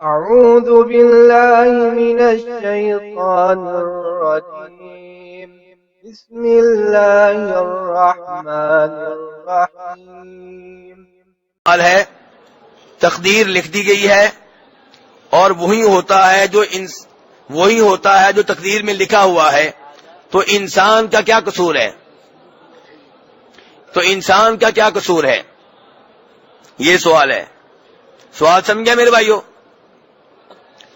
أعوذ بالله من الشيطان الرجيم بسم الله الرحمن الرحيم. حال ہے تقدیر لکھ دی گئی ہے اور وہی ہوتا ہے جو تقدیر میں لکھا ہوا ہے. تو انسان کا کیا قصور ہے؟ یہ سوال ہے. سوال سمجھے میرے بھائیو؟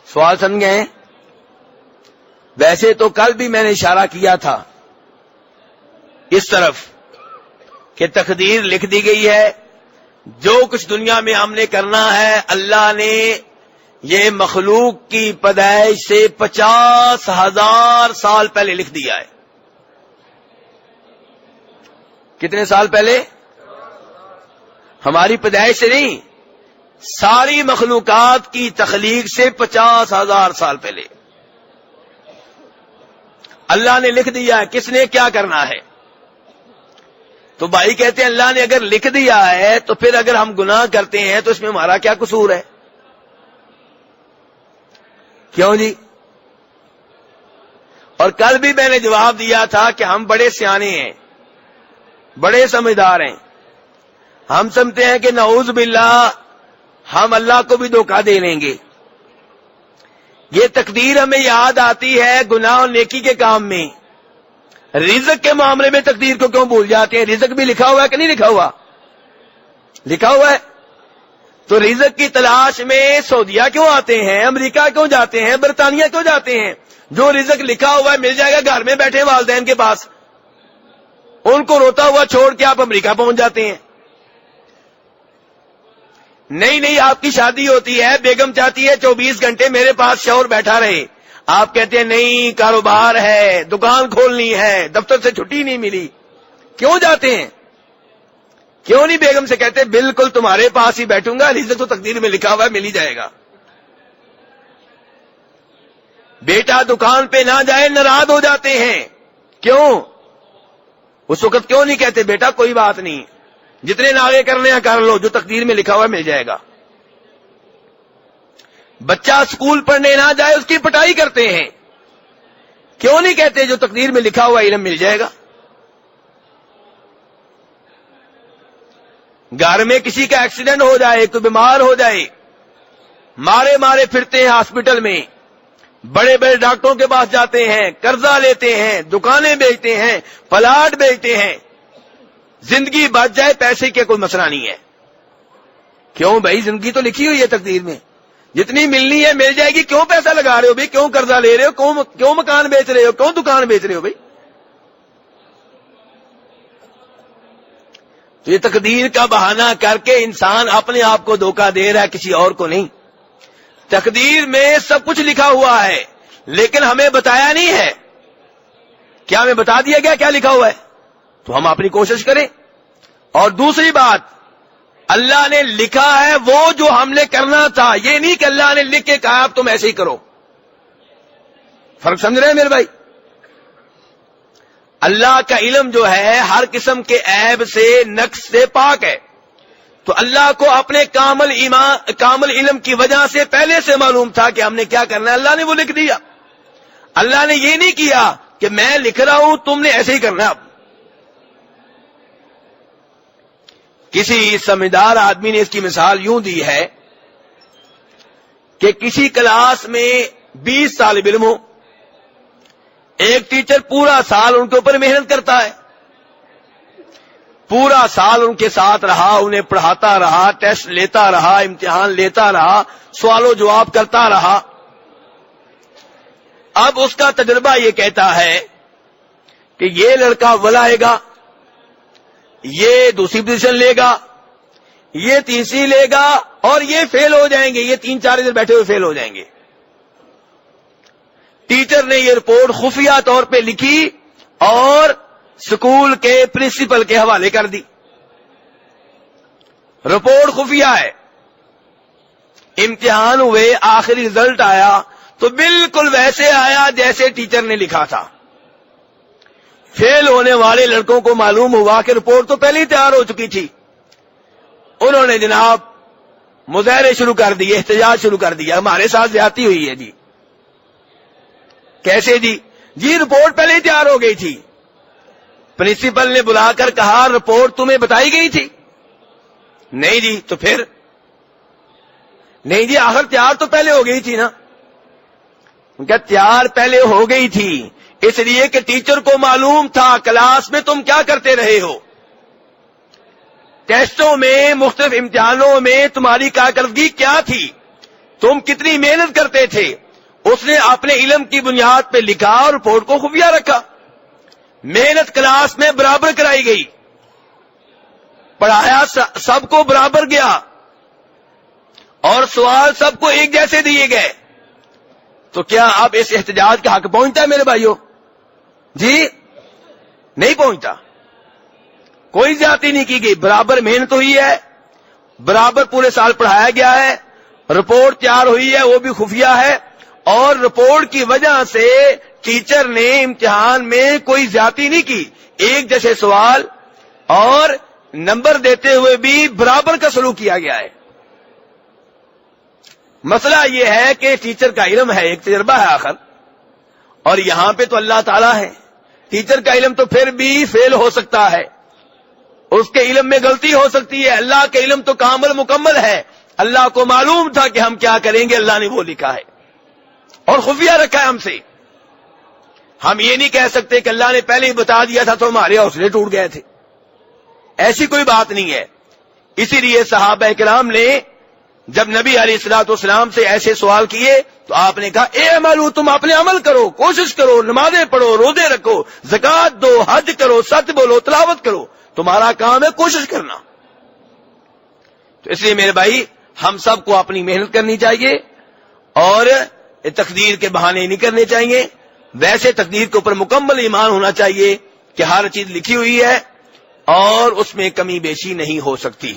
سوال سمجھے؟ ویسے تو کل بھی میں نے اشارہ کیا تھا اس طرف کہ تقدیر لکھ دی گئی ہے. جو کچھ دنیا میں ہم نے کرنا ہے اللہ نے یہ مخلوق کی پیدائش سے 50,000 سال پہلے لکھ دیا ہے. کتنے سال پہلے؟ ہماری پیدائش سے نہیں، ساری مخلوقات کی تخلیق سے 50,000 سال پہلے اللہ نے لکھ دیا ہے کس نے کیا کرنا ہے. تو بھائی کہتے ہیں اللہ نے اگر لکھ دیا ہے تو پھر اگر ہم گناہ کرتے ہیں تو اس میں ہمارا کیا قصور ہے؟ کیوں جی؟ اور کل بھی میں نے جواب دیا تھا کہ ہم بڑے سیانے ہیں، بڑے سمجھدار ہیں. ہم سمجھتے ہیں کہ نعوذ باللہ ہم اللہ کو بھی دھوکہ دے لیں گے. یہ تقدیر ہمیں یاد آتی ہے گناہ اور نیکی کے کام میں. رزق کے معاملے میں تقدیر کو کیوں بھول جاتے ہیں؟ رزق بھی لکھا ہوا ہے کہ نہیں لکھا ہوا؟ لکھا ہوا ہے. تو رزق کی تلاش میں سعودیہ کیوں آتے ہیں، امریکہ کیوں جاتے ہیں، برطانیہ کیوں جاتے ہیں؟ جو رزق لکھا ہوا ہے مل جائے گا. گھر میں بیٹھے والدین کے پاس، ان کو روتا ہوا چھوڑ کے آپ امریکہ پہنچ جاتے ہیں. نہیں آپ کی شادی ہوتی ہے، بیگم چاہتی ہے 24 گھنٹے میرے پاس شوہر بیٹھا رہے. آپ کہتے ہیں نہیں کاروبار ہے، دکان کھولنی ہے، دفتر سے چھٹی نہیں ملی. کیوں جاتے ہیں؟ کیوں نہیں بیگم سے کہتے بالکل تمہارے پاس ہی بیٹھوں گا، رزق تو تقدیر میں لکھا ہوا ہے مل ہی جائے گا. بیٹا دکان پہ نہ جائے ناراض ہو جاتے ہیں. کیوں؟ اس وقت کیوں نہیں کہتے بیٹا کوئی بات نہیں، جتنے ناغے کرنے ہیں کر لو، جو تقدیر میں لکھا ہوا ہے مل جائے گا. بچہ اسکول پڑھنے نہ جائے اس کی پٹائی کرتے ہیں. کیوں نہیں کہتے جو تقدیر میں لکھا ہوا علم مل جائے گا؟ گھر میں کسی کا ایکسیڈنٹ ہو جائے، کوئی بیمار ہو جائے، مارے پھرتے ہیں ہاسپٹل میں، بڑے بڑے ڈاکٹروں کے پاس جاتے ہیں، قرضہ لیتے ہیں، دکانیں بیچتے ہیں، پلاٹ بیچتے ہیں. زندگی بچ جائے پیسے کے کوئی مسئلہ نہیں ہے. کیوں بھائی؟ زندگی تو لکھی ہوئی ہے تقدیر میں، جتنی ملنی ہے مل جائے گی. کیوں پیسہ لگا رہے ہو بھائی؟ کیوں قرضہ لے رہے ہو؟ کیوں مکان بیچ رہے ہو؟ کیوں دکان بیچ رہے ہو بھائی؟ تو یہ تقدیر کا بہانہ کر کے انسان اپنے آپ کو دھوکہ دے رہا ہے، کسی اور کو نہیں. تقدیر میں سب کچھ لکھا ہوا ہے لیکن ہمیں بتایا نہیں ہے. کیا ہمیں بتا دیا گیا کیا لکھا ہوا ہے؟ تو ہم اپنی کوشش کریں. اور دوسری بات، اللہ نے لکھا ہے وہ جو ہم نے کرنا تھا، یہ نہیں کہ اللہ نے لکھ کے کہا اب تم ایسے ہی کرو. فرق سمجھ رہے ہیں میرے بھائی؟ اللہ کا علم جو ہے ہر قسم کے عیب سے، نقص سے پاک ہے. تو اللہ کو اپنے کامل علم کی وجہ سے پہلے سے معلوم تھا کہ ہم نے کیا کرنا ہے. اللہ نے وہ لکھ دیا. اللہ نے یہ نہیں کیا کہ میں لکھ رہا ہوں تم نے ایسے ہی کرنا. اب کسی سمجھدار آدمی نے اس کی مثال یوں دی ہے کہ کسی کلاس میں 20 طالب علم ہوں، ایک ٹیچر پورا سال ان کے اوپر محنت کرتا ہے، پورا سال ان کے ساتھ رہا، انہیں پڑھاتا رہا، ٹیسٹ لیتا رہا، امتحان لیتا رہا، سوال و جواب کرتا رہا. اب اس کا تجربہ یہ کہتا ہے کہ یہ لڑکا اول آئے گا، یہ دوسری پوزیشن لے گا، یہ تیسری لے گا، اور یہ فیل ہو جائیں گے، یہ 3-4 ادھر بیٹھے ہوئے فیل ہو جائیں گے. ٹیچر نے یہ رپورٹ خفیہ طور پہ لکھی اور اسکول کے پرنسپل کے حوالے کر دی. رپورٹ خفیہ ہے. امتحان ہوئے، آخری رزلٹ آیا تو بالکل ویسے آیا جیسے ٹیچر نے لکھا تھا. فیل ہونے والے لڑکوں کو معلوم ہوا کہ رپورٹ تو پہلے ہی تیار ہو چکی تھی. انہوں نے جناب مظاہرے شروع کر دیے، احتجاج شروع کر دیا، ہمارے ساتھ زیادتی ہوئی ہے جی۔ کیسے جی؟ جی رپورٹ پہلے ہی تیار ہو گئی تھی، پرنسپل نے بلا کر کہا رپورٹ تمہیں بتائی گئی تھی؟ نہیں جی۔ تو پھر؟ نہیں جی، آخر تیار تو پہلے ہو گئی تھی نا۔ کیا تیار پہلے ہو گئی تھی اس لیے کہ ٹیچر کو معلوم تھا کلاس میں تم کیا کرتے رہے ہو، ٹیسٹوں میں، مختلف امتحانوں میں تمہاری کارکردگی کیا تھی، تم کتنی محنت کرتے تھے۔ اس نے اپنے علم کی بنیاد پہ لکھا اور رپورٹ کو خفیہ رکھا۔ محنت کلاس میں برابر کرائی گئی، پڑھایا سب کو برابر گیا، اور سوال سب کو ایک جیسے دیے گئے۔ تو کیا اب اس احتجاج کا حق پہنچتا ہے میرے بھائیوں؟ جی نہیں پہنچتا۔ کوئی زیادتی نہیں کی گئی، برابر محنت ہوئی ہے، برابر پورے سال پڑھایا گیا ہے، رپورٹ تیار ہوئی ہے وہ بھی خفیہ ہے، اور رپورٹ کی وجہ سے ٹیچر نے امتحان میں کوئی زیادتی نہیں کی، ایک جیسے سوال اور نمبر دیتے ہوئے بھی برابر کا سلوک کیا گیا ہے۔ مسئلہ یہ ہے کہ ٹیچر کا علم ہے، ایک تجربہ ہے آخر، اور یہاں پہ تو اللہ تعالیٰ ہے۔ ٹیچر کا علم تو پھر بھی فیل ہو سکتا ہے، اس کے علم میں غلطی ہو سکتی ہے، اللہ کے علم تو کامل مکمل ہے۔ اللہ کو معلوم تھا کہ ہم کیا کریں گے، اللہ نے وہ لکھا ہے اور خفیہ رکھا ہے ہم سے۔ ہم یہ نہیں کہہ سکتے کہ اللہ نے پہلے ہی بتا دیا تھا تو ہمارے حوصلے ٹوٹ گئے تھے، ایسی کوئی بات نہیں ہے۔ اسی لیے صحابہ کرام نے جب نبی علیہ الصلوۃ والسلام سے ایسے سوال کیے تو آپ نے کہا اے عملو، تم اپنے عمل کرو، کوشش کرو، نمازیں پڑھو، روزے رکھو، زکوٰۃ دو، حج کرو، سچ بولو، تلاوت کرو، تمہارا کام ہے کوشش کرنا۔ تو اس لیے میرے بھائی ہم سب کو اپنی محنت کرنی چاہیے اور تقدیر کے بہانے نہیں کرنے چاہیے۔ ویسے تقدیر کے اوپر مکمل ایمان ہونا چاہیے کہ ہر چیز لکھی ہوئی ہے اور اس میں کمی بیشی نہیں ہو سکتی۔